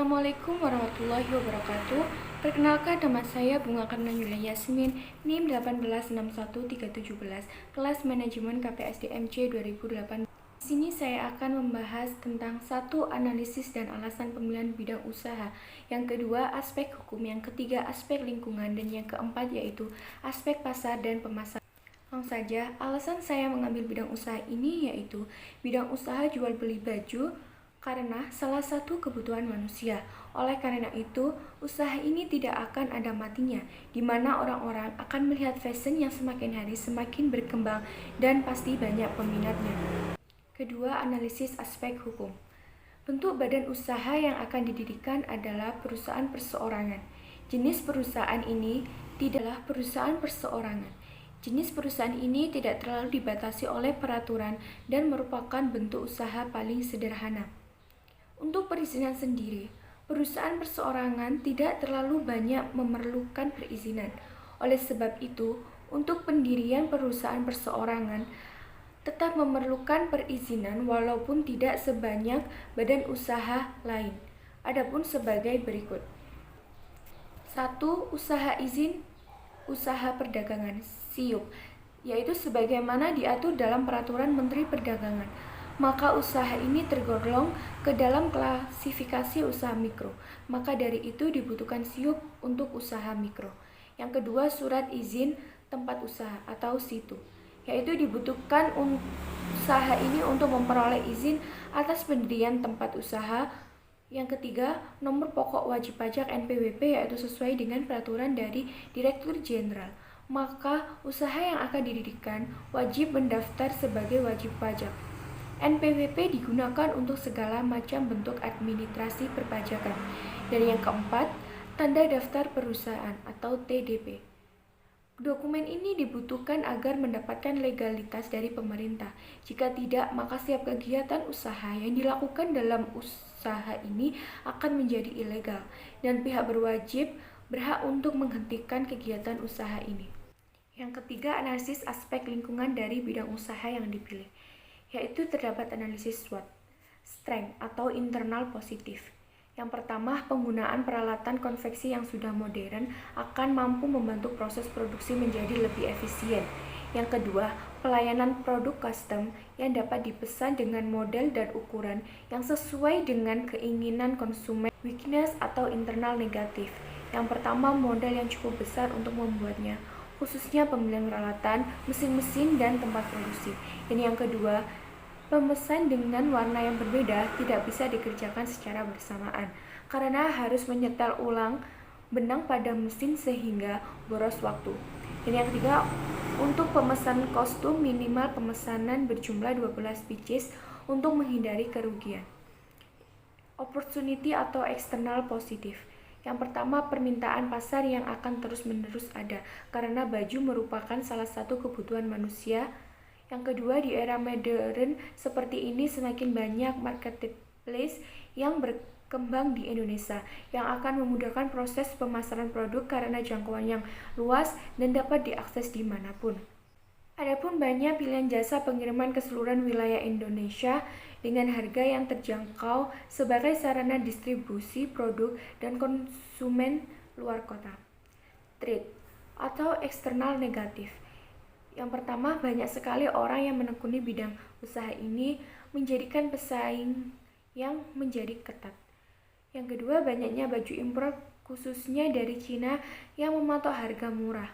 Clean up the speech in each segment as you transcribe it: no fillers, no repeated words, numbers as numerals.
Assalamualaikum warahmatullahi wabarakatuh. Perkenalkan, nama saya Bunga Karna Yulia Yasmin, NIM 1861317, kelas manajemen KPSDM C 2018. Di sini saya akan membahas tentang satu, analisis dan alasan pemilihan bidang usaha, yang kedua aspek hukum, yang ketiga aspek lingkungan, dan yang keempat yaitu aspek pasar dan pemasaran. Langsung saja, alasan saya mengambil bidang usaha ini yaitu bidang usaha jual beli baju karena salah satu kebutuhan manusia. Oleh karena itu, usaha ini tidak akan ada matinya, di mana orang-orang akan melihat fashion yang semakin hari semakin berkembang dan pasti banyak peminatnya. Kedua, analisis aspek hukum. Bentuk badan usaha yang akan didirikan adalah perusahaan perseorangan. Jenis perusahaan ini tidaklah perusahaan perseorangan. Jenis perusahaan ini tidak terlalu dibatasi oleh peraturan dan merupakan bentuk usaha paling sederhana. Untuk perizinan sendiri, perusahaan perseorangan tidak terlalu banyak memerlukan perizinan. Oleh sebab itu, untuk pendirian perusahaan perseorangan tetap memerlukan perizinan walaupun tidak sebanyak badan usaha lain. Adapun sebagai berikut. 1. Usaha izin usaha perdagangan (SIUP), yaitu sebagaimana diatur dalam Peraturan Menteri Perdagangan. Maka usaha ini tergolong ke dalam klasifikasi usaha mikro. Maka dari itu dibutuhkan SIUP untuk usaha mikro. Yang kedua, surat izin tempat usaha atau SITU, yaitu dibutuhkan usaha ini untuk memperoleh izin atas pendirian tempat usaha. Yang ketiga, nomor pokok wajib pajak NPWP, yaitu sesuai dengan peraturan dari Direktur Jenderal. Maka usaha yang akan didirikan wajib mendaftar sebagai wajib pajak. NPWP digunakan untuk segala macam bentuk administrasi perpajakan. Dan yang keempat, tanda daftar perusahaan atau TDP. Dokumen ini dibutuhkan agar mendapatkan legalitas dari pemerintah. Jika tidak, maka setiap kegiatan usaha yang dilakukan dalam usaha ini akan menjadi ilegal, dan pihak berwajib berhak untuk menghentikan kegiatan usaha ini. Yang ketiga, analisis aspek lingkungan dari bidang usaha yang dipilih, yaitu terdapat analisis SWOT, strength atau internal positif. Yang pertama, penggunaan peralatan konveksi yang sudah modern akan mampu membantu proses produksi menjadi lebih efisien. Yang kedua, pelayanan produk custom yang dapat dipesan dengan model dan ukuran yang sesuai dengan keinginan konsumen. Weakness atau internal negatif. Yang pertama, modal yang cukup besar untuk membuatnya, khususnya pemilihan peralatan, mesin-mesin, dan tempat produksi. Dan yang kedua, pemesan dengan warna yang berbeda tidak bisa dikerjakan secara bersamaan karena harus menyetel ulang benang pada mesin sehingga boros waktu. Dan yang ketiga, untuk pemesan kostum minimal pemesanan berjumlah 12 pieces untuk menghindari kerugian. Opportunity atau eksternal positif. Yang pertama, permintaan pasar yang akan terus-menerus ada karena baju merupakan salah satu kebutuhan manusia. Yang kedua, di era modern seperti ini semakin banyak marketplace yang berkembang di Indonesia yang akan memudahkan proses pemasaran produk karena jangkauan yang luas dan dapat diakses dimanapun. Adapun banyak pilihan jasa pengiriman ke seluruh wilayah Indonesia dengan harga yang terjangkau sebagai sarana distribusi produk dan konsumen luar kota. Trade atau eksternal negatif. Yang pertama, banyak sekali orang yang menekuni bidang usaha ini menjadikan pesaing yang menjadi ketat. Yang kedua, banyaknya baju impor khususnya dari Cina yang mematok harga murah.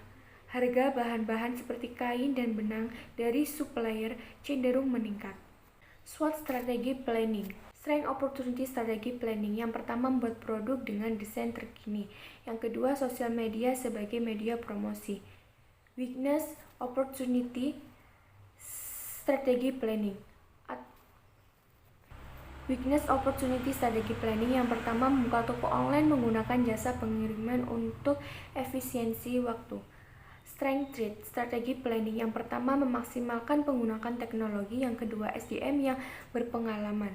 Harga bahan-bahan seperti kain dan benang dari supplier cenderung meningkat. SWOT strategi planning. Strength opportunity strategi planning. Yang pertama, membuat produk dengan desain terkini. Yang kedua, sosial media sebagai media promosi. Weakness opportunity strategi planning. Weakness opportunity strategi planning. Yang pertama, membuka toko online menggunakan jasa pengiriman untuk efisiensi waktu. Strength trade strategi planning. Yang pertama, memaksimalkan penggunaan teknologi. Yang kedua, SDM yang berpengalaman.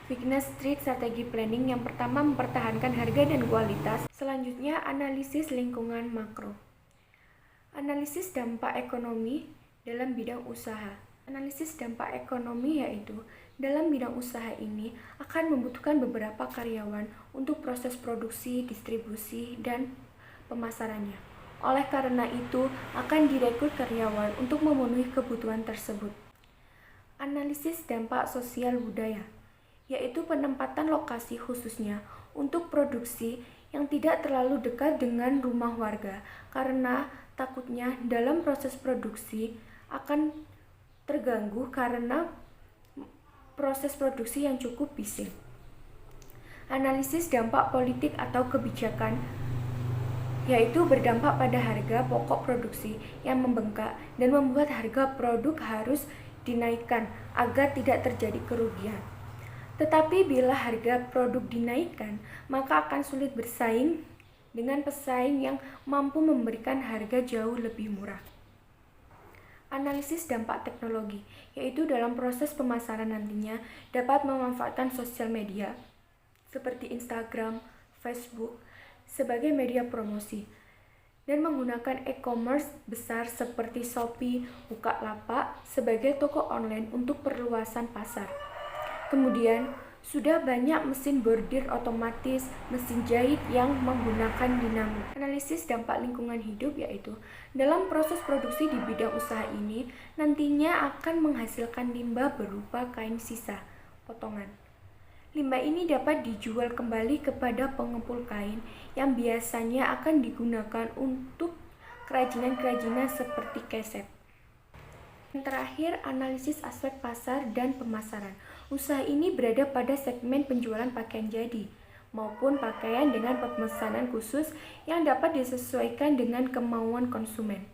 Weakness trade strategi planning. Yang pertama, mempertahankan harga dan kualitas. Selanjutnya, analisis lingkungan makro. Analisis dampak ekonomi dalam bidang usaha. Analisis dampak ekonomi yaitu dalam bidang usaha ini akan membutuhkan beberapa karyawan untuk proses produksi, distribusi, dan pemasarannya. Oleh karena itu, akan direkrut karyawan untuk memenuhi kebutuhan tersebut. Analisis dampak sosial budaya, yaitu penempatan lokasi khususnya untuk produksi yang tidak terlalu dekat dengan rumah warga, karena takutnya dalam proses produksi akan terganggu karena proses produksi yang cukup bising. Analisis dampak politik atau kebijakan, yaitu berdampak pada harga pokok produksi yang membengkak dan membuat harga produk harus dinaikkan agar tidak terjadi kerugian. Tetapi bila harga produk dinaikkan, maka akan sulit bersaing dengan pesaing yang mampu memberikan harga jauh lebih murah. Analisis dampak teknologi, yaitu dalam proses pemasaran nantinya dapat memanfaatkan sosial media seperti Instagram, Facebook sebagai media promosi dan menggunakan e-commerce besar seperti Shopee, Bukalapak sebagai toko online untuk perluasan pasar. Kemudian, sudah banyak mesin bordir otomatis, mesin jahit yang menggunakan dinamo. Analisis dampak lingkungan hidup yaitu dalam proses produksi di bidang usaha ini nantinya akan menghasilkan limbah berupa kain sisa, potongan. Limbah ini dapat dijual kembali kepada pengepul kain yang biasanya akan digunakan untuk kerajinan-kerajinan seperti keset. Yang terakhir, analisis aspek pasar dan pemasaran. Usaha ini berada pada segmen penjualan pakaian jadi maupun pakaian dengan pemesanan khusus yang dapat disesuaikan dengan kemauan konsumen.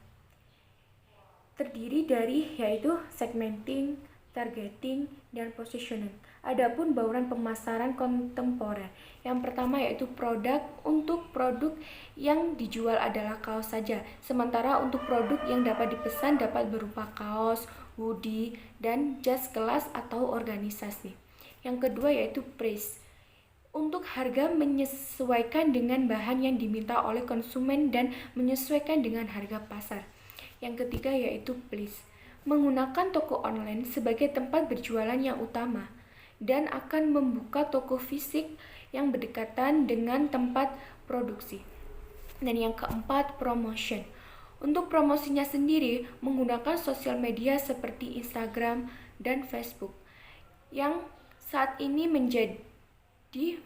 Terdiri dari yaitu segmenting, targeting, dan positioning. Adapun bauran pemasaran kontemporer. Yang pertama yaitu produk. Untuk produk yang dijual adalah kaos saja. Sementara untuk produk yang dapat dipesan dapat berupa kaos, hoodie, dan jas kelas atau organisasi. Yang kedua yaitu price. Untuk harga menyesuaikan dengan bahan yang diminta oleh konsumen dan menyesuaikan dengan harga pasar. Yang ketiga yaitu place. Menggunakan toko online sebagai tempat berjualan yang utama dan akan membuka toko fisik yang berdekatan dengan tempat produksi. Dan yang keempat, promotion. Untuk promosinya sendiri menggunakan sosial media seperti Instagram dan Facebook yang saat ini menjadi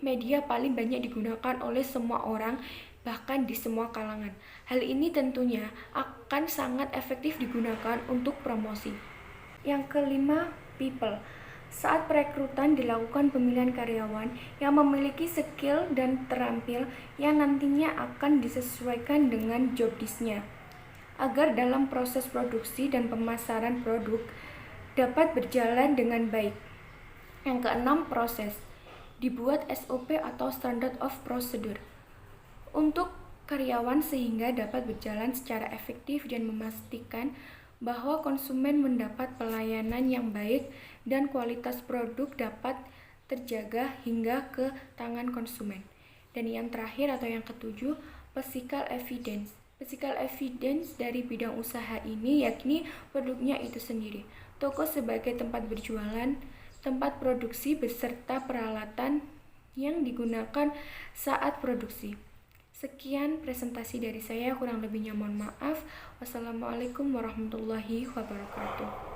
media paling banyak digunakan oleh semua orang, bahkan di semua kalangan. Hal ini tentunya akan sangat efektif digunakan untuk promosi. Yang kelima, people. Saat perekrutan dilakukan pemilihan karyawan yang memiliki skill dan terampil yang nantinya akan disesuaikan dengan job desk-nya, agar dalam proses produksi dan pemasaran produk dapat berjalan dengan baik. Yang keenam, proses. Dibuat SOP atau Standard of Procedure untuk karyawan sehingga dapat berjalan secara efektif dan memastikan bahwa konsumen mendapat pelayanan yang baik dan kualitas produk dapat terjaga hingga ke tangan konsumen. Dan yang terakhir atau yang ketujuh, physical evidence. Physical evidence dari bidang usaha ini yakni produknya itu sendiri, toko sebagai tempat berjualan, tempat produksi beserta peralatan yang digunakan saat produksi. Sekian presentasi dari saya, kurang lebihnya mohon maaf. Wassalamualaikum warahmatullahi wabarakatuh.